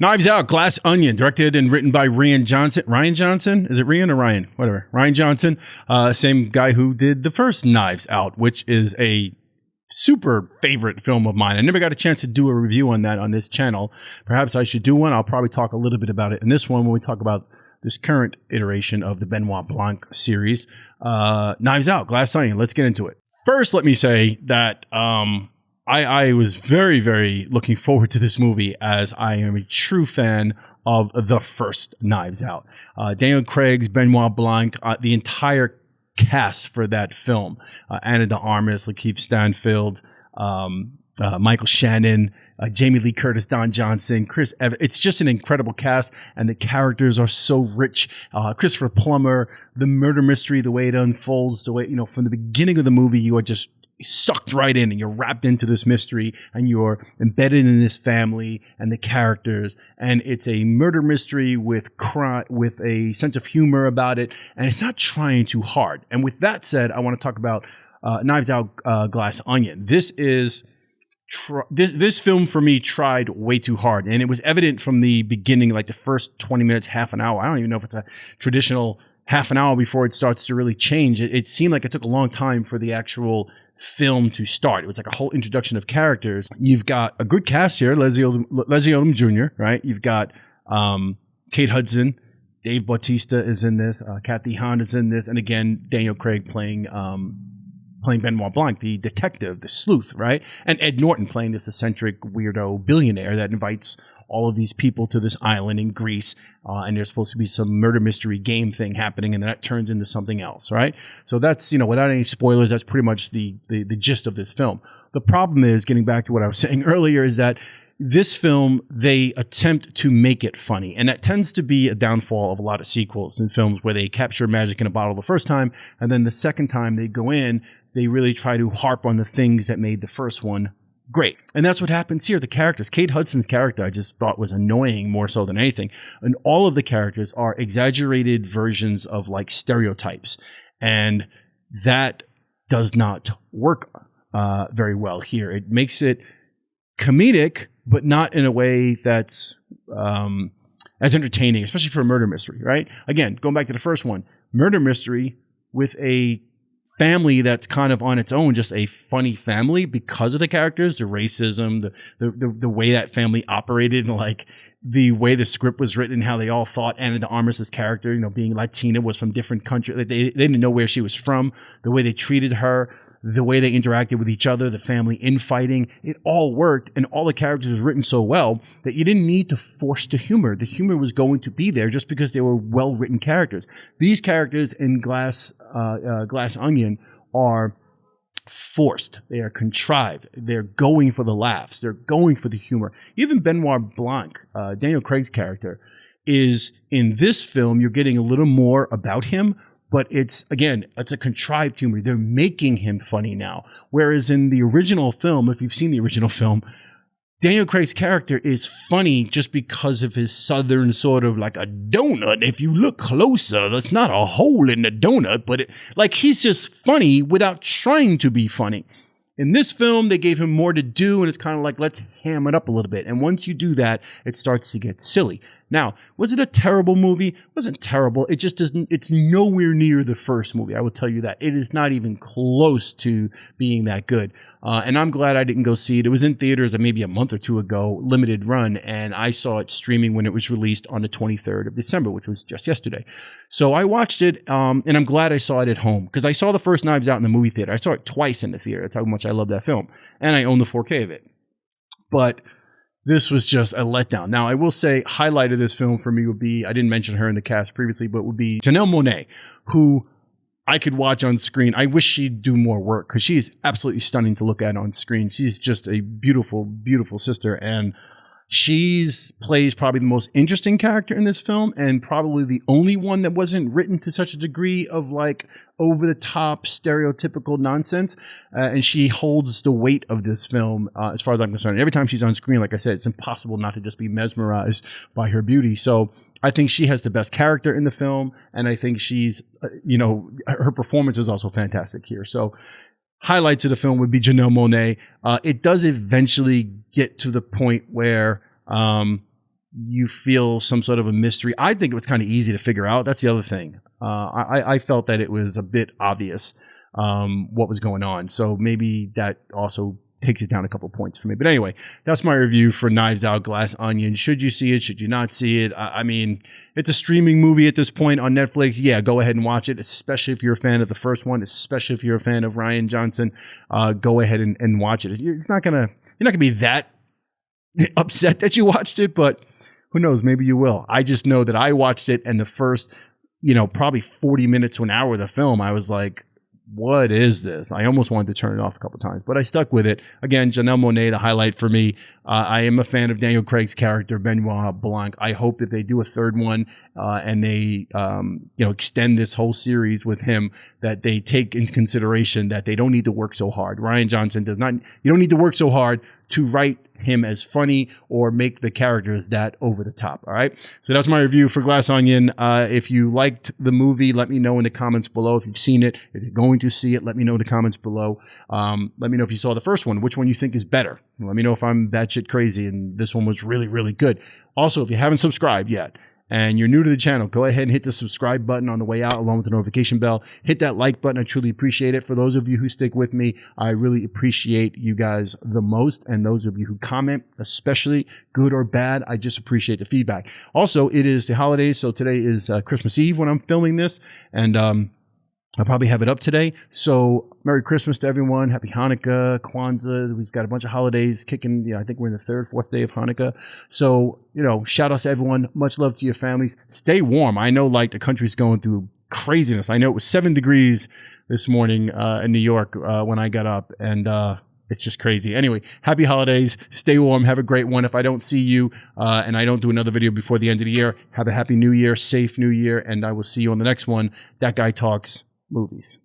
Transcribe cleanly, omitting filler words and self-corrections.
Knives Out, Glass Onion, directed and written by Rian Johnson. Rian Johnson? Is it Rian or Ryan? Whatever. Rian Johnson, same guy who did the first Knives Out, which is a super favorite film of mine. I never got a chance to do a review on that on this channel. Perhaps I should do one. I'll probably talk a little bit about it in this one when we talk about this current iteration of the Benoit Blanc series. Knives Out, Glass Onion. Let's get into it. First, let me say that I was very, very looking forward to this movie, as I am a true fan of the first Knives Out. Daniel Craig's Benoit Blanc, the entire cast for that film. Ana de Armas, Lakeith Stanfield, Michael Shannon, Jamie Lee Curtis, Don Johnson, Chris Evans. It's just an incredible cast, and the characters are so rich. Christopher Plummer, the murder mystery, the way it unfolds, the way, from the beginning of the movie, you are just sucked right in and you're wrapped into this mystery and you're embedded in this family and the characters, and it's a murder mystery with with a sense of humor about it, and it's not trying too hard. And with that said, I want to talk about Knives Out, Glass Onion. This is this film for me tried way too hard, and it was evident from the beginning, like the first 20 minutes, half an hour. I don't even know if it's a traditional half an hour before it starts to really change. It seemed like it took a long time for the actual film to start. It was like a whole introduction of characters. You've got a good cast here, Leslie Odom Jr., right? You've got Kate Hudson, Dave Bautista is in this, Kathy Hahn is in this, and again, Daniel Craig playing Benoit Blanc, the detective, the sleuth, right? And Ed Norton playing this eccentric weirdo billionaire that invites all of these people to this island in Greece, and there's supposed to be some murder mystery game thing happening, and that turns into something else, right? So that's, without any spoilers, that's pretty much the gist of this film. The problem is, getting back to what I was saying earlier, is that this film, they attempt to make it funny, and that tends to be a downfall of a lot of sequels in films where they capture magic in a bottle the first time, and then the second time they go in, they really try to harp on the things that made the first one great. And that's what happens here. The characters, Kate Hudson's character, I just thought was annoying more so than anything. And all of the characters are exaggerated versions of like stereotypes. And that does not work very well here. It makes it comedic, but not in a way that's as entertaining, especially for a murder mystery, right? Again, going back to the first one, murder mystery with a family that's kind of on its own, just a funny family because of the characters, the racism, the way that family operated, and like the way the script was written, how they all thought Ana de Armas' character, being Latina, was from different countries. They didn't know where she was from, the way they treated her, the way they interacted with each other, the family infighting. It all worked, and all the characters were written so well that you didn't need to force the humor. The humor was going to be there just because they were well-written characters. These characters in Glass Onion are forced. They are contrived. They're going for the laughs. They're going for the humor. Even Benoit Blanc, Daniel Craig's character, is in this film, you're getting a little more about him, but it's a contrived humor. They're making him funny now. Whereas in the original film, if you've seen the original film, Daniel Craig's character is funny just because of his southern sort of like a donut. If you look closer, there's not a hole in the donut, but he's just funny without trying to be funny. In this film, they gave him more to do, and it's kind of like, let's ham it up a little bit. And once you do that, it starts to get silly. Now, was it a terrible movie? It wasn't terrible. It just doesn't, it's nowhere near the first movie. I will tell you that. It is not even close to being that good. And I'm glad I didn't go see it. It was in theaters maybe a month or two ago, limited run, and I saw it streaming when it was released on the 23rd of December, which was just yesterday. So I watched it, and I'm glad I saw it at home, because I saw the first Knives Out in the movie theater. I saw it twice in the theater. That's how much I love that film. And I own the 4K of it. But this was just a letdown. Now, I will say, highlight of this film for me would be, I didn't mention her in the cast previously, but would be Janelle Monáe, who I could watch on screen. I wish she'd do more work, because she is absolutely stunning to look at on screen. She's just a beautiful, beautiful sister. And plays probably the most interesting character in this film, and probably the only one that wasn't written to such a degree of like over the top stereotypical nonsense. And she holds the weight of this film, as far as I'm concerned. Every time she's on screen, like I said, it's impossible not to just be mesmerized by her beauty. So I think she has the best character in the film, and I think she's, her performance is also fantastic here. So highlights of the film would be Janelle Monáe. It does eventually get to the point where you feel some sort of a mystery. I think it was kind of easy to figure out. That's the other thing. I felt that it was a bit obvious what was going on. So maybe that also takes it down a couple points for me. But anyway, that's my review for Knives Out, Glass Onion. Should you see it? Should you not see it? I mean, it's a streaming movie at this point on Netflix. Yeah, go ahead and watch it, especially if you're a fan of the first one, especially if you're a fan of Rian Johnson. Go ahead and watch it. You're not gonna be that upset that you watched it, but who knows? Maybe you will. I just know that I watched it, and the first, probably 40 minutes to an hour of the film, I was like, what is this? I almost wanted to turn it off a couple of times, but I stuck with it. Again, Janelle Monáe, the highlight for me. I am a fan of Daniel Craig's character, Benoit Blanc. I hope that they do a third one and they, extend this whole series with him, that they take into consideration that they don't need to work so hard. Rian Johnson you don't need to work so hard to write him as funny or make the characters that over the top. All right. So that's my review for Glass Onion. If you liked the movie, let me know in the comments below. If you've seen it, if you're going to see it, let me know in the comments below. Let me know if you saw the first one, which one you think is better. Let me know if I'm batshit crazy and this one was really, really good. Also, if you haven't subscribed yet, and you're new to the channel, go ahead and hit the subscribe button on the way out along with the notification bell. Hit that like button. I truly appreciate it. For those of you who stick with me, I really appreciate you guys the most. And those of you who comment, especially good or bad, I just appreciate the feedback. Also, it is the holidays. So today is Christmas Eve when I'm filming this. And I'll probably have it up today. So Merry Christmas to everyone. Happy Hanukkah, Kwanzaa. We've got a bunch of holidays kicking. I think we're in the third, fourth day of Hanukkah. So, shout out to everyone. Much love to your families. Stay warm. I know the country's going through craziness. I know it was 7 degrees this morning in New York when I got up, and it's just crazy. Anyway, happy holidays. Stay warm. Have a great one. If I don't see you and I don't do another video before the end of the year, have a happy new year, safe new year, and I will see you on the next one. That Guy Talks Movies.